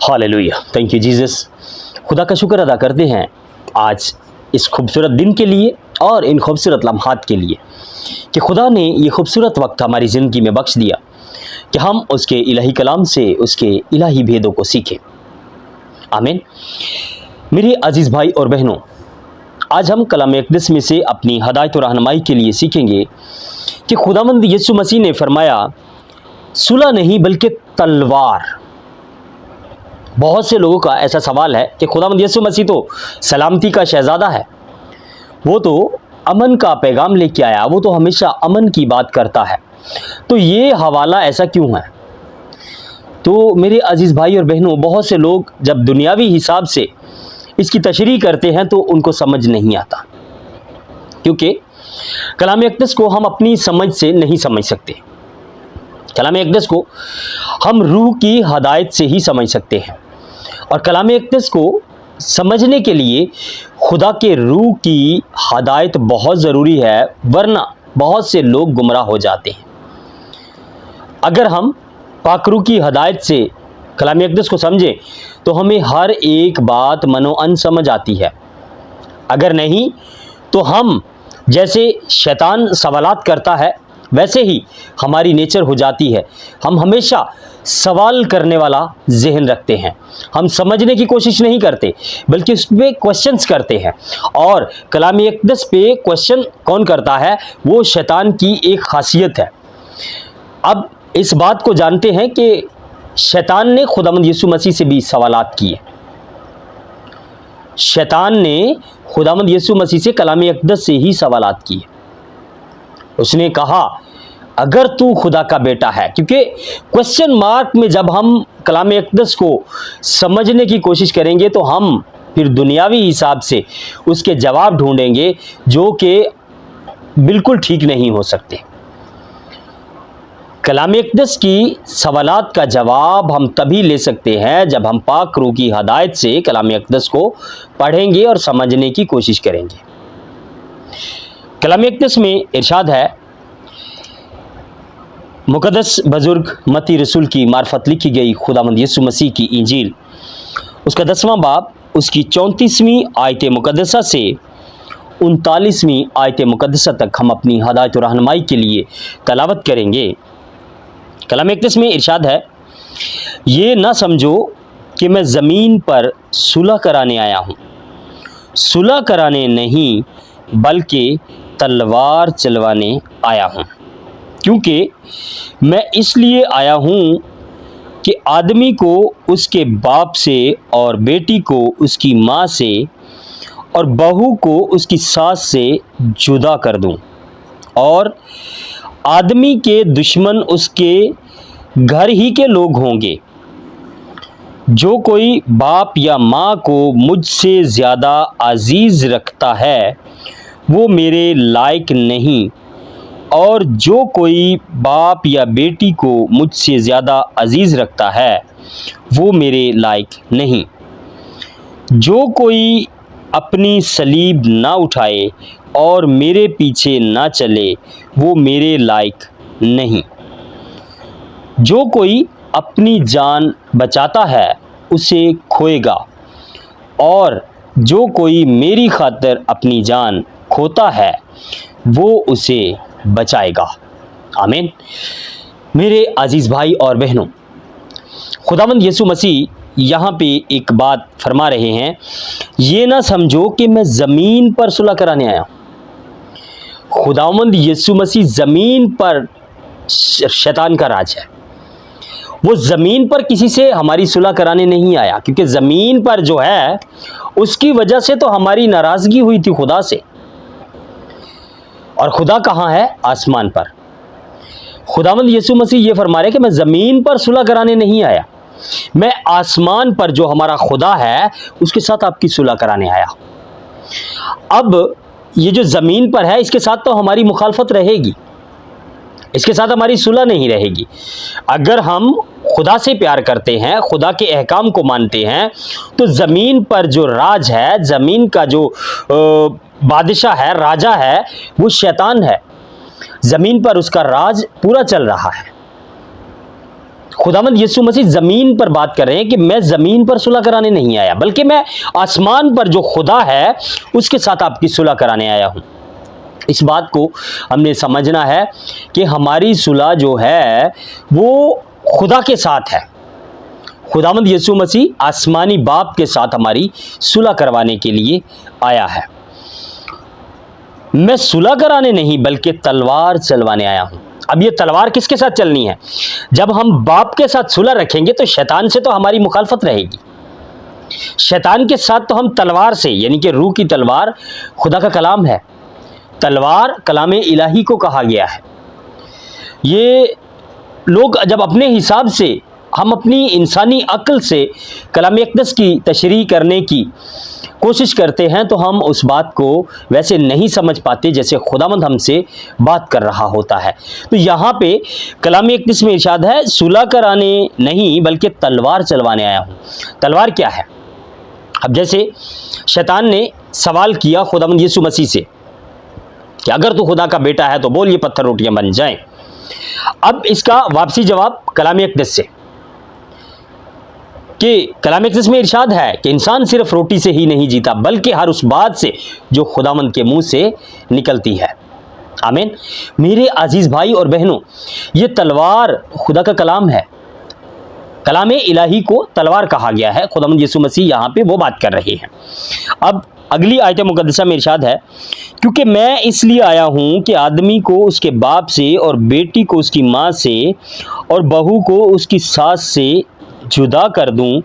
Hallelujah, thank you Jesus. खुदा का शुक्र अदा करते हैं आज इस खूबसूरत दिन के लिए और इन खूबसूरत लम्हात के लिए कि खुदा ने ये खूबसूरत वक्त हमारी ज़िंदगी में बख्श दिया कि हम उसके इलाही कलाम से उसके इलाही भेदों को सीखें। आमीन। मेरे अजीज़ भाई और बहनों, आज हम कलाम अक़दस में से अपनी हदायत और रहनुमाई के लिए सीखेंगे कि खुदावंद यीशु मसीह ने फरमाया, सुलह नहीं बल्कि तलवार। बहुत से लोगों का ऐसा सवाल है कि खुदावंद यीशु मसीह तो सलामती का शहज़ादा है, वो तो अमन का पैगाम लेके आया, वो तो हमेशा अमन की बात करता है, तो ये हवाला ऐसा क्यों है? तो मेरे अजीज़ भाई और बहनों, बहुत से लोग जब दुनियावी हिसाब से इसकी तशरीह करते हैं तो उनको समझ नहीं आता, क्योंकि कलाम अक़दस को हम अपनी समझ से नहीं समझ सकते। कलाम अक़दस को हम रूह की हदायत से ही समझ सकते हैं, और कलाम अक़दस को समझने के लिए खुदा के रूह की हदायत बहुत ज़रूरी है, वरना बहुत से लोग गुमराह हो जाते हैं। अगर हम पाक रूह की हदायत से कलाम अक़दस को समझें तो हमें हर एक बात मनोअन समझ आती है। अगर नहीं तो हम जैसे शैतान सवालात करता है वैसे ही हमारी नेचर हो जाती है। हम हमेशा सवाल करने वाला जहन रखते हैं, हम समझने की कोशिश नहीं करते बल्कि उस पर क्वेश्चंस करते हैं। और कलाम अक़दस पे क्वेश्चन कौन करता है? वो शैतान की एक खासियत है। अब इस बात को जानते हैं कि शैतान ने खुदावंद यीशु मसीह से भी सवालात किए। शैतान ने खुदावंद यीशु मसीह से कलाम अक़दस से ही सवालात किए। उसने कहा, अगर तू खुदा का बेटा है, क्योंकि क्वेश्चन मार्क में जब हम कलाम अक़दस को समझने की कोशिश करेंगे तो हम फिर दुनियावी हिसाब से उसके जवाब ढूंढेंगे जो कि बिल्कुल ठीक नहीं हो सकते। कलाम अक़दस की सवालात का जवाब हम तभी ले सकते हैं जब हम पाक रूह की हदायत से कलाम अक़दस को पढ़ेंगे और समझने की कोशिश करेंगे। कलाम अक़दस में इरशाद है, मुक़द्दस बुज़ुर्ग मत्ती रसूल की मार्फत लिखी गई खुदावंद यीशु मसीह की इंजील, उसका 10वां बाब, उसकी 34वीं आयत मुक़द्दसा से 39वीं आयत मुक़द्दसा तक हम अपनी हदायत और रहनुमाई के लिए तलावत करेंगे। कलाम अक़दस में इरशाद है, ये ना समझो कि मैं ज़मीन पर सुलह कराने आया हूँ, सुलह कराने नहीं बल्कि तलवार चलवाने आया हूँ। क्योंकि मैं इसलिए आया हूँ कि आदमी को उसके बाप से और बेटी को उसकी माँ से और बहू को उसकी सास से जुदा कर दूँ, और आदमी के दुश्मन उसके घर ही के लोग होंगे। जो कोई बाप या माँ को मुझसे ज़्यादा अजीज़ रखता है वो मेरे लायक नहीं, और जो कोई बाप या बेटी को मुझसे ज़्यादा अजीज़ रखता है वो मेरे लायक नहीं। जो कोई अपनी सलीब ना उठाए और मेरे पीछे ना चले वो मेरे लायक नहीं। जो कोई अपनी जान बचाता है उसे खोएगा, और जो कोई मेरी खातिर अपनी जान खोता है वो उसे बचाएगा। आमीन। मेरे अजीज़ भाई और बहनों, खुदावंद यीशु मसीह यहाँ पे एक बात फरमा रहे हैं, ये ना समझो कि मैं ज़मीन पर सुलह कराने आया। खुदावंद यीशु मसीह ज़मीन पर शैतान का राज है, वो ज़मीन पर किसी से हमारी सुलह कराने नहीं आया, क्योंकि ज़मीन पर जो है उसकी वजह से तो हमारी नाराज़गी हुई थी खुदा से। और खुदा कहाँ है? आसमान पर। खुदावंद यीशु मसीह ये फरमा रहे कि मैं ज़मीन पर सुलह कराने नहीं आया, मैं आसमान पर जो हमारा खुदा है उसके साथ आपकी सुलह कराने आया। अब ये जो ज़मीन पर है इसके साथ तो हमारी मुखालफत रहेगी, इसके साथ हमारी सुलह नहीं रहेगी। अगर हम खुदा से प्यार करते हैं, खुदा के अहकाम को मानते हैं, तो ज़मीन पर जो राज है, ज़मीन का जो बादशाह है, राजा है, वो शैतान है। ज़मीन पर उसका राज पूरा चल रहा है। खुदावंद यीशु मसीह ज़मीन पर बात कर रहे हैं कि मैं ज़मीन पर सुलह कराने नहीं आया, बल्कि मैं आसमान पर जो खुदा है उसके साथ आपकी सुलह कराने आया हूँ। इस बात को हमने समझना है कि हमारी सुलह जो है वो खुदा के साथ है। खुदावंद यीशु मसीह आसमानी बाप के साथ हमारी सुलह करवाने के लिए आया है। मैं सुलह कराने नहीं बल्कि तलवार चलवाने आया हूं। अब ये तलवार किसके साथ चलनी है? जब हम बाप के साथ सुलह रखेंगे तो शैतान से तो हमारी मुखालफत रहेगी। शैतान के साथ तो हम तलवार से, यानी कि रूह की तलवार खुदा का कलाम है। तलवार कलाम इलाही को कहा गया है। ये लोग जब अपने हिसाब से, हम अपनी इंसानी अक्ल से कलाम अक़दस की तशरीह करने की कोशिश करते हैं तो हम उस बात को वैसे नहीं समझ पाते जैसे खुदावंद हमसे बात कर रहा होता है। तो यहाँ पे कलाम अक़दस में इरशाद है, सुलह कराने नहीं बल्कि तलवार चलवाने आया हूँ। तलवार क्या है? अब जैसे शैतान ने सवाल किया खुदावंद यीशु मसीह से कि अगर तू खुदा का बेटा है तो बोल ये पत्थर रोटियां बन जाएं। अब इसका वापसी जवाब कलाम अक़दस से कि कलाम अक़दस में इरशाद है कि इंसान सिर्फ रोटी से ही नहीं जीता बल्कि हर उस बात से जो खुदावंद के मुंह से निकलती है। आमीन। मेरे अजीज भाई और बहनों, ये तलवार खुदा का कलाम है। कलाम इलाही को तलवार कहा गया है। खुदावंद यीशु मसीह यहाँ पे वो बात कर रहे हैं। अब अगली आयत मुकद्दसा में इरशाद है, क्योंकि मैं इसलिए आया हूँ कि आदमी को उसके बाप से और बेटी को उसकी माँ से और बहू को उसकी सास से जुदा कर दूं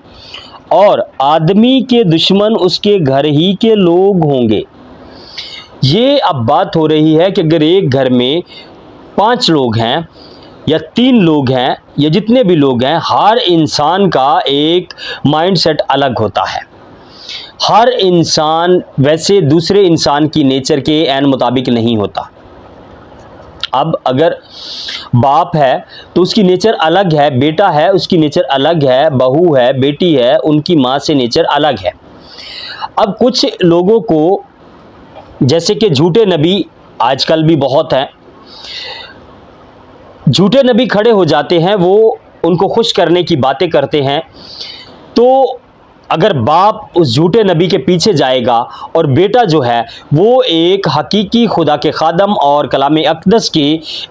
और आदमी के दुश्मन उसके घर ही के लोग होंगे। ये अब बात हो रही है कि अगर एक घर में 5 लोग हैं या 3 लोग हैं या जितने भी लोग हैं, हर इंसान का एक माइंडसेट अलग होता है। हर इंसान वैसे दूसरे इंसान की नेचर के ऐन मुताबिक नहीं होता। अब अगर बाप है तो उसकी नेचर अलग है, बेटा है उसकी नेचर अलग है, बहू है, बेटी है, उनकी माँ से नेचर अलग है। अब कुछ लोगों को, जैसे कि झूठे नबी आजकल भी बहुत हैं, झूठे नबी खड़े हो जाते हैं, वो उनको खुश करने की बातें करते हैं। तो अगर बाप उस झूठे नबी के पीछे जाएगा और बेटा जो है वो एक हकीकी खुदा के खादम और कलाम अक़दस के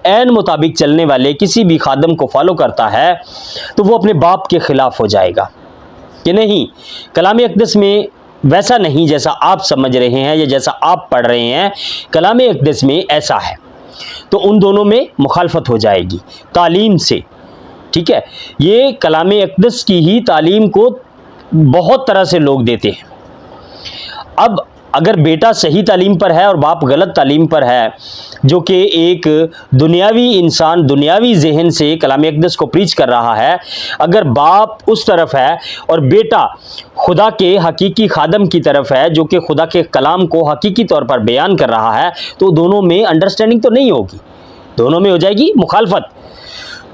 ऐन मुताबिक चलने वाले किसी भी खादम को फॉलो करता है, तो वो अपने बाप के ख़िलाफ़ हो जाएगा। कि नहीं, कलाम अक़दस में वैसा नहीं जैसा आप समझ रहे हैं या जैसा आप पढ़ रहे हैं, कलाम अक़दस में ऐसा है। तो उन दोनों में मुखालफत हो जाएगी तालीम से। ठीक है, ये कलाम अक़दस की ही तालीम को बहुत तरह से लोग देते हैं। अब अगर बेटा सही तालीम पर है और बाप गलत तालीम पर है, जो कि एक दुनियावी इंसान दुनियावी जहन से कलाम अक़दस को प्रीच कर रहा है, अगर बाप उस तरफ है और बेटा खुदा के हकीकी खादम की तरफ है जो कि खुदा के कलाम को हकीकी तौर पर बयान कर रहा है, तो दोनों में अंडरस्टैंडिंग तो नहीं होगी, दोनों में हो जाएगी मुखालफत।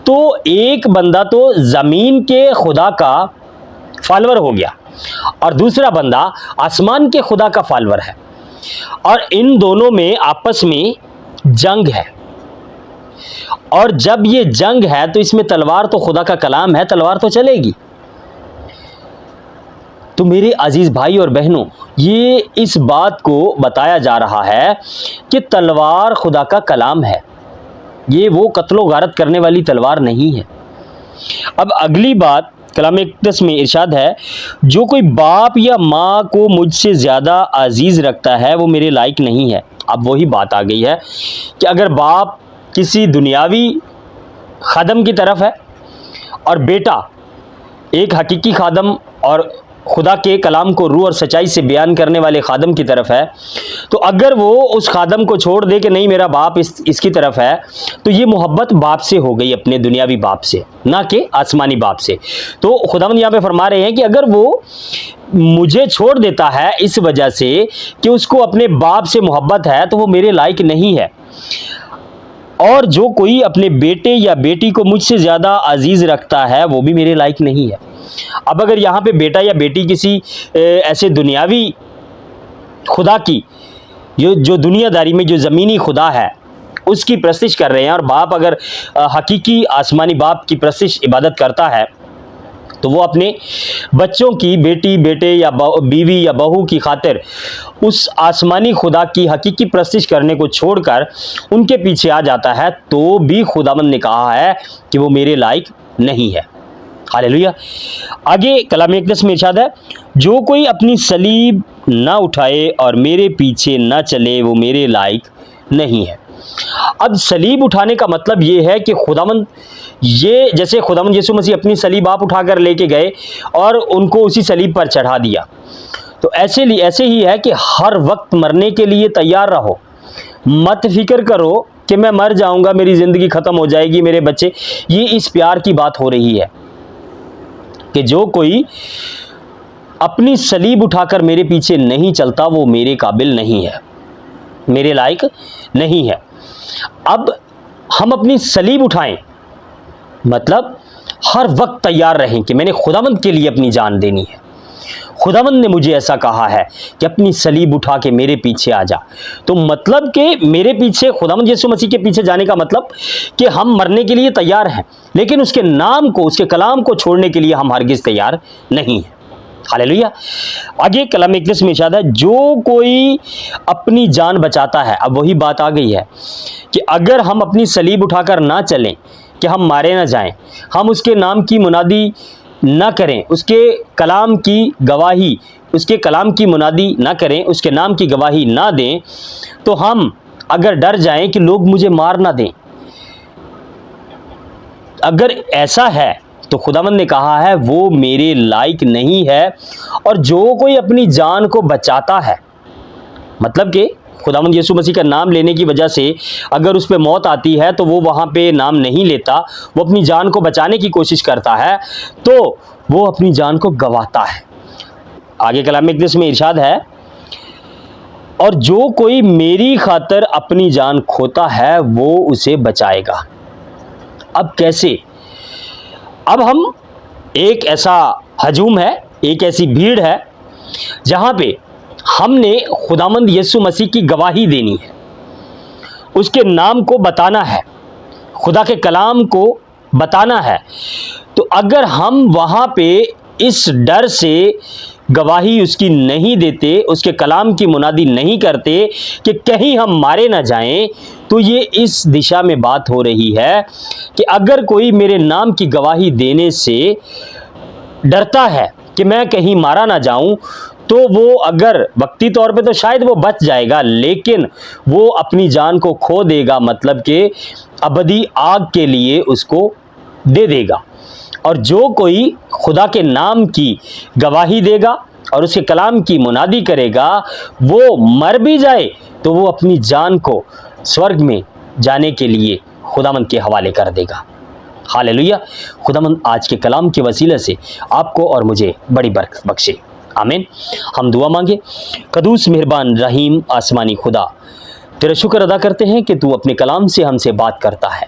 तो एक बंदा तो ज़मीन के खुदा का फॉलोअर हो गया और दूसरा बंदा आसमान के खुदा का फॉलोअर है, और इन दोनों में आपस में जंग है। और जब ये जंग है तो इसमें तलवार तो खुदा का कलाम है, तलवार तो चलेगी। तो मेरे अजीज भाई और बहनों, ये इस बात को बताया जा रहा है कि तलवार खुदा का कलाम है, ये वो कत्लो गारत करने वाली तलवार नहीं है। अब अगली बात कलाम अक़दस में इरशाद है, जो कोई बाप या माँ को मुझसे ज़्यादा अजीज़ रखता है वो मेरे लायक नहीं है। अब वही बात आ गई है कि अगर बाप किसी दुनियावी खादम की तरफ है और बेटा एक हकीकी खादम और खुदा के कलाम को रूह और सच्चाई से बयान करने वाले खादम की तरफ है, तो अगर वो उस खादम को छोड़ दे कि नहीं मेरा बाप इसकी तरफ है, तो ये मोहब्बत बाप से हो गई, अपने दुनियावी बाप से, ना कि आसमानी बाप से। तो खुदावंद यहाँ पे फरमा रहे हैं कि अगर वो मुझे छोड़ देता है इस वजह से कि उसको अपने बाप से मोहब्बत है, तो वो मेरे लायक नहीं है। और जो कोई अपने बेटे या बेटी को मुझसे ज़्यादा अजीज़ रखता है वो भी मेरे लायक नहीं है। अब अगर यहाँ पे बेटा या बेटी किसी ऐसे दुनियावी खुदा की जो दुनियादारी में जो ज़मीनी खुदा है उसकी प्रस्तिश कर रहे हैं। और बाप अगर हकीकी आसमानी बाप की प्रस्तिश इबादत करता है तो वो अपने बच्चों की, बेटी बेटे या बीवी या बहू की खातिर उस आसमानी खुदा की हकीकी प्रस्तिश करने को छोड़कर उनके पीछे आ जाता है, तो भी खुदावंद ने कहा है कि वो मेरे लायक नहीं है। हालेलुया। आगे कलाम अक़दस में इरशाद है, जो कोई अपनी सलीब ना उठाए और मेरे पीछे ना चले वो मेरे लायक नहीं है। अब सलीब उठाने का मतलब ये है कि खुदावंद, ये जैसे खुदावंद यीशु मसीह अपनी सलीब आप उठाकर लेके गए और उनको उसी सलीब पर चढ़ा दिया, तो ऐसे ही है कि हर वक्त मरने के लिए तैयार रहो। मत फिक्र करो कि मैं मर जाऊंगा, मेरी ज़िंदगी ख़त्म हो जाएगी, मेरे बच्चे। ये इस प्यार की बात हो रही है कि जो कोई अपनी सलीब उठाकर मेरे पीछे नहीं चलता वो मेरे काबिल नहीं है, मेरे लायक नहीं है। अब हम अपनी सलीब उठाएं, मतलब हर वक्त तैयार रहें कि मैंने खुदावंद के लिए अपनी जान देनी है। खुदावंद ने मुझे ऐसा कहा है कि अपनी सलीब उठा के मेरे पीछे आ जा। तो मतलब कि मेरे पीछे, खुदावंद यीशु मसीह के पीछे जाने का मतलब कि हम मरने के लिए तैयार हैं, लेकिन उसके नाम को, उसके कलाम को छोड़ने के लिए हम हरगिज़ तैयार नहीं हैं। हालेलुया। आगे कलाम अक़दस में इरशाद है, जो कोई अपनी जान बचाता है। अब वही बात आ गई है कि अगर हम अपनी सलीब उठाकर ना चलें, कि हम मारे ना जाएं, हम उसके नाम की मुनादी ना करें, उसके कलाम की गवाही, उसके कलाम की मुनादी ना करें, उसके नाम की गवाही ना दें, तो हम अगर डर जाएं कि लोग मुझे मार ना दें, अगर ऐसा है तो खुदावंद ने कहा है वो मेरे लायक नहीं है। और जो कोई अपनी जान को बचाता है, मतलब कि खुदावंद यीशु मसीह का नाम लेने की वजह से अगर उस पर मौत आती है तो वो वहाँ पे नाम नहीं लेता, वो अपनी जान को बचाने की कोशिश करता है, तो वो अपनी जान को गंवाता है। आगे कलाम अक़दस में इरशाद है, और जो कोई मेरी खातिर अपनी जान खोता है वो उसे बचाएगा। अब कैसे? अब हम, एक ऐसा हजूम है, एक ऐसी भीड़ है जहाँ पे हमने खुदावंद यीशु मसीह की गवाही देनी है, उसके नाम को बताना है, खुदा के कलाम को बताना है। तो अगर हम वहाँ पे इस डर से गवाही उसकी नहीं देते, उसके कलाम की मुनादी नहीं करते कि कहीं हम मारे ना जाएं, तो ये इस दिशा में बात हो रही है कि अगर कोई मेरे नाम की गवाही देने से डरता है कि मैं कहीं मारा ना जाऊं, तो वो अगर वक्ती तौर पे तो शायद वो बच जाएगा, लेकिन वो अपनी जान को खो देगा, मतलब कि अबदी आग के लिए उसको दे देगा। और जो कोई खुदा के नाम की गवाही देगा और उसके कलाम की मुनादी करेगा, वो मर भी जाए तो वो अपनी जान को स्वर्ग में जाने के लिए खुदावंद के हवाले कर देगा। हालेलुया। खुदावंद आज के कलाम के वसीले से आपको और मुझे बड़ी बरकत बख्शे। आमीन। हम दुआ मांगे। कदूस मेहरबान रहीम आसमानी खुदा, तेरा शुक्र अदा करते हैं कि तू अपने कलाम से हमसे बात करता है।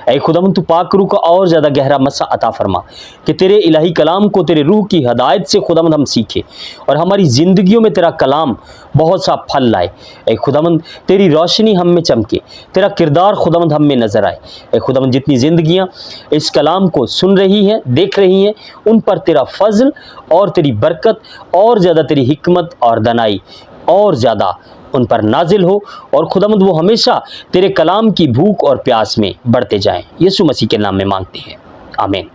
ऐ खुदावंद, तू पाक रूह का और ज़्यादा गहरा मस्सा अता फरमा कि तेरे इलाही कलाम को तेरे रूह की हदायत से खुदावंद हम सीखें और हमारी ज़िंदगियों में तेरा कलाम बहुत सा फल लाए। ऐ खुदावंद, तेरी रोशनी हम में चमके, तेरा किरदार खुदावंद हम में नज़र आए। ऐ खुदावंद, जितनी ज़िंदगियाँ इस कलाम को सुन रही हैं, देख रही हैं, उन पर तेरा फजल और तेरी बरकत और ज़्यादा तेरी हिकमत और दनाई और ज़्यादा उन पर नाजिल हो, और खुदावंद वो हमेशा तेरे कलाम की भूख और प्यास में बढ़ते जाएं। यीशु मसीह के नाम में मांगते हैं, आमीन।